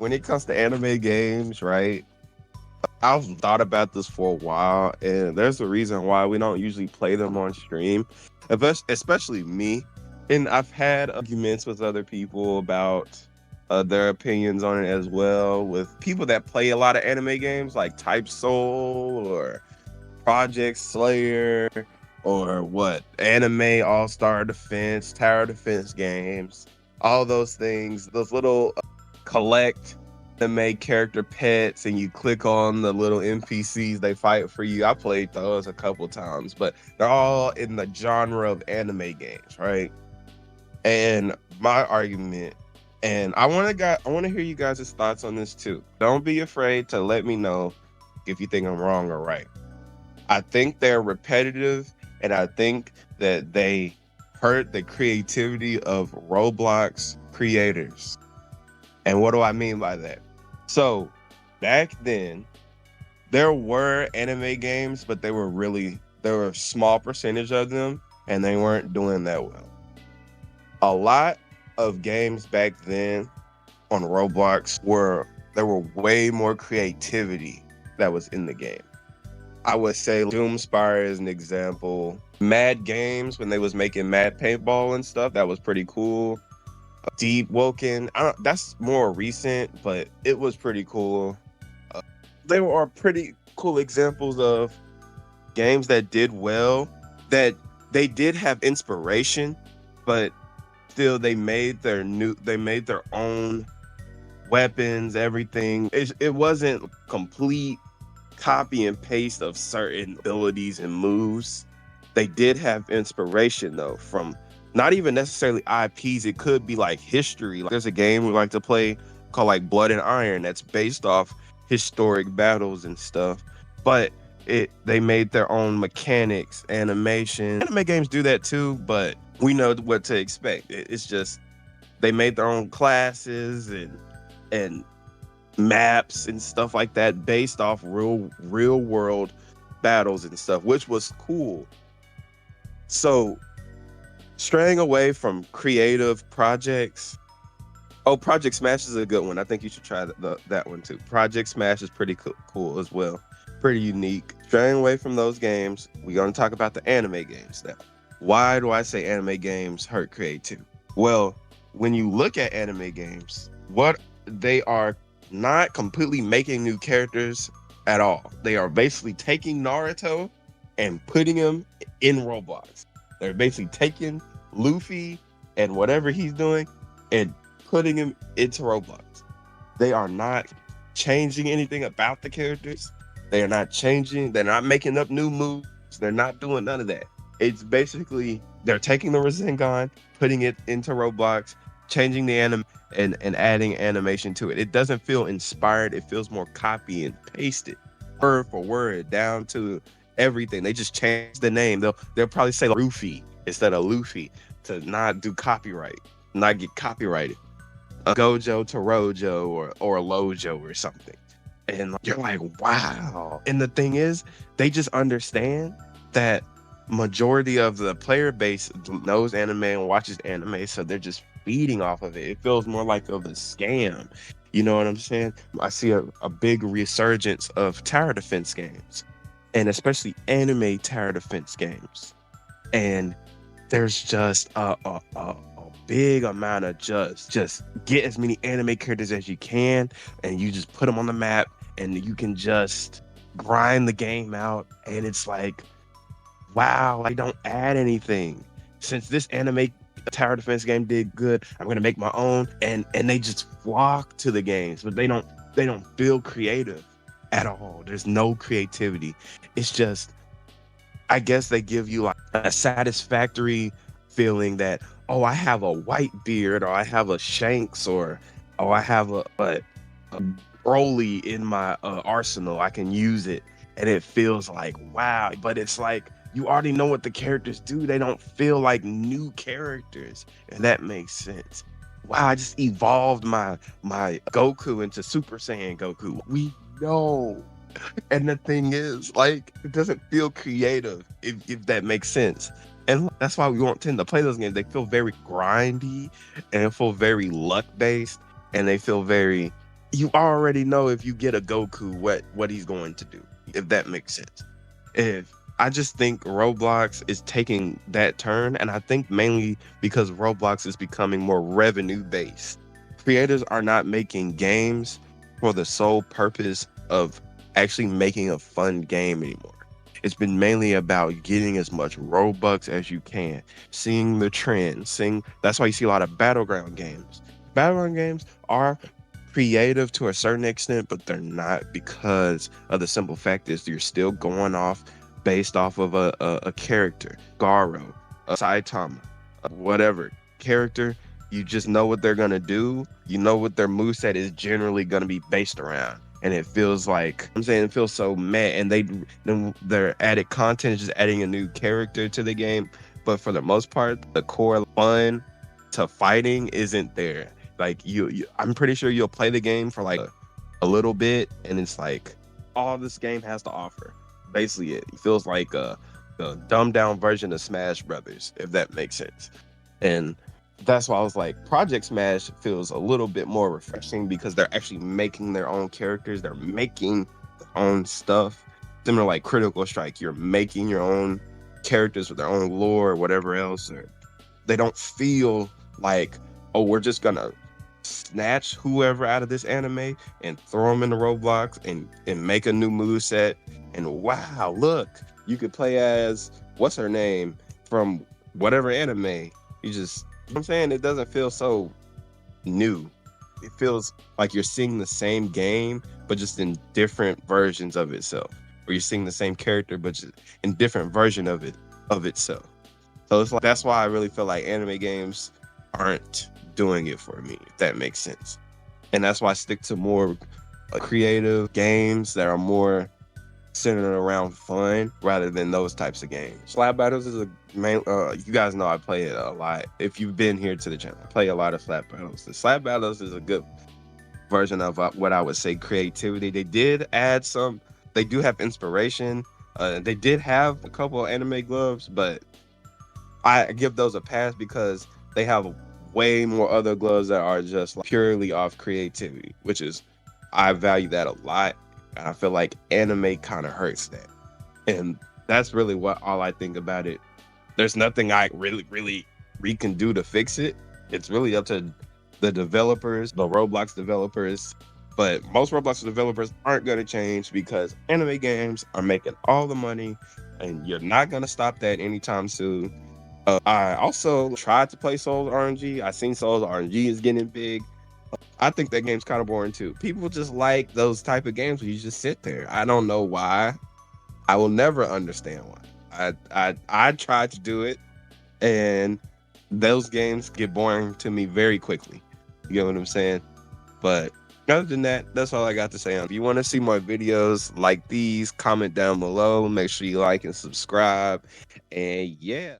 when it comes to anime games, right? I've thought about this for a while, and there's a reason why we don't usually play them on stream, especially me. And I've had arguments with other people about their opinions on it as well, with people that play a lot of anime games like Type Soul or Project Slayer or what Anime All Star Defense, Tower Defense games, all those things, those little collect anime character pets, and you click on the little NPCs, they fight for you. I played those a couple times, but they're all in the genre of anime games, right? And my argument, and I want to hear you guys' thoughts on this too. Don't be afraid to let me know if you think I'm wrong or right. I think they're repetitive, and I think that they hurt the creativity of Roblox creators. And what do I mean by that? So, back then, there were anime games, but there were a small percentage of them, and they weren't doing that well. A lot of games back then on Roblox there were way more creativity that was in the game. I would say Doomspire is an example. Mad Games, when they was making Mad Paintball and stuff, that was pretty cool. Deep Woken, that's more recent, but it was pretty cool. They were pretty cool examples of games that did well, that they did have inspiration, but still they made their own weapons, everything. It wasn't complete copy and paste of certain abilities and moves. They did have inspiration though from not even necessarily IPs. It could be like history. Like, there's a game we like to play called like Blood and Iron that's based off historic battles and stuff. But they made their own mechanics, animation. Anime games do that too, but we know what to expect. It's just they made their own classes and maps and stuff like that based off real world battles and stuff, which was cool. So straying away from creative projects. Oh, Project Smash is a good one. I think you should try that one too. Project Smash is pretty cool as well. Pretty unique. Straying away from those games, we're going to talk about the anime games now. Why do I say anime games hurt creativity? Well, when you look at anime games, what they are not completely making new characters at all. They are basically taking Naruto and putting him in Roblox. They're basically taking Luffy and whatever he's doing and putting him into Roblox. They are not changing anything about the characters. They are not changing. They're not making up new moves. They're not doing none of that. It's basically they're taking the Rasengan, putting it into Roblox, changing the anime and adding animation to it. It doesn't feel inspired. It feels more copy and pasted, word for word, down to everything. They just change the name. They'll probably say Luffy instead of Luffy to not do copyright, not get copyrighted. Gojo to Rojo or Lojo or something. And you're like, wow. And the thing is, they just understand that majority of the player base knows anime and watches anime, so they're just feeding off of it. It feels more like of a scam. You know what I'm saying? I see a big resurgence of tower defense games, and especially anime tower defense games. And there's just a big amount of just get as many anime characters as you can, and you just put them on the map, and you can just grind the game out. And it's like, wow, I don't add anything. Since this anime tower defense game did good, I'm gonna make my own. And they just flock to the games, but they don't feel creative at all. There's no creativity. It's just, I guess they give you like a satisfactory feeling that, oh, I have a white beard, or I have a Shanks, or I have a Broly in my arsenal. I can use it, and it feels like wow. But it's like you already know what the characters do. They don't feel like new characters, and that makes sense. Wow, I just evolved my Goku into Super Saiyan Goku. We know. And the thing is, like, it doesn't feel creative, if that makes sense. And that's why we won't tend to play those games. They feel very grindy, and they feel very luck based, and they feel very you already know if you get a Goku what he's going to do, if that makes sense. If I just think Roblox is taking that turn, and I think mainly because Roblox is becoming more revenue based. Creators are not making games for the sole purpose of actually making a fun game anymore. It's been mainly about getting as much Robux as you can, seeing the trends, seeing that's why you see a lot of battleground games. Battleground games are creative to a certain extent, but they're not because of the simple fact is you're still going off based off of a character, Garo, a Saitama, whatever character. You just know what they're gonna do. You know what their moveset is generally gonna be based around. And it feels like I'm saying it feels so meh. And their added content is just adding a new character to the game. But for the most part, the core fun to fighting isn't there. Like I'm pretty sure you'll play the game for like a little bit, and it's like all this game has to offer. Basically, it feels like a dumbed down version of Smash Brothers, if that makes sense. And that's why I was like, Project Smash feels a little bit more refreshing because they're actually making their own characters. They're making their own stuff. Similar like Critical Strike, you're making your own characters with their own lore or whatever else. Or they don't feel like, oh, we're just gonna snatch whoever out of this anime and throw them into Roblox and make a new move set. And wow, look, you could play as what's her name from whatever anime. You just, you know what I'm saying, it doesn't feel so new. It feels like you're seeing the same game, but just in different versions of itself. Or you're seeing the same character, but just in different version of itself. So it's like that's why I really feel like anime games aren't doing it for me, if that makes sense. And that's why I stick to more creative games that are more centered around fun rather than those types of games. Slap Battles is a main, you guys know I play it a lot. If you've been here to the channel, I play a lot of Slap Battles. The Slap Battles is a good version of what I would say creativity. They did add some, they do have inspiration. They did have a couple of anime gloves, but I give those a pass because they have way more other gloves that are just like purely off creativity, which is, I value that a lot. And I feel like anime kind of hurts that. And that's really what all I think about it. There's nothing I really we can do to fix it. It's really up to the developers, the Roblox developers. But most Roblox developers aren't going to change because anime games are making all the money and you're not going to stop that anytime soon. I also tried to play Souls RNG. I seen Souls RNG is getting big. I think that game's kind of boring too. People just like those type of games where you just sit there. I don't know why. I will never understand why. I tried to do it, and those games get boring to me very quickly. You get what I'm saying? But other than that, that's all I got to say. If you want to see more videos like these, comment down below. Make sure you like and subscribe. And yeah.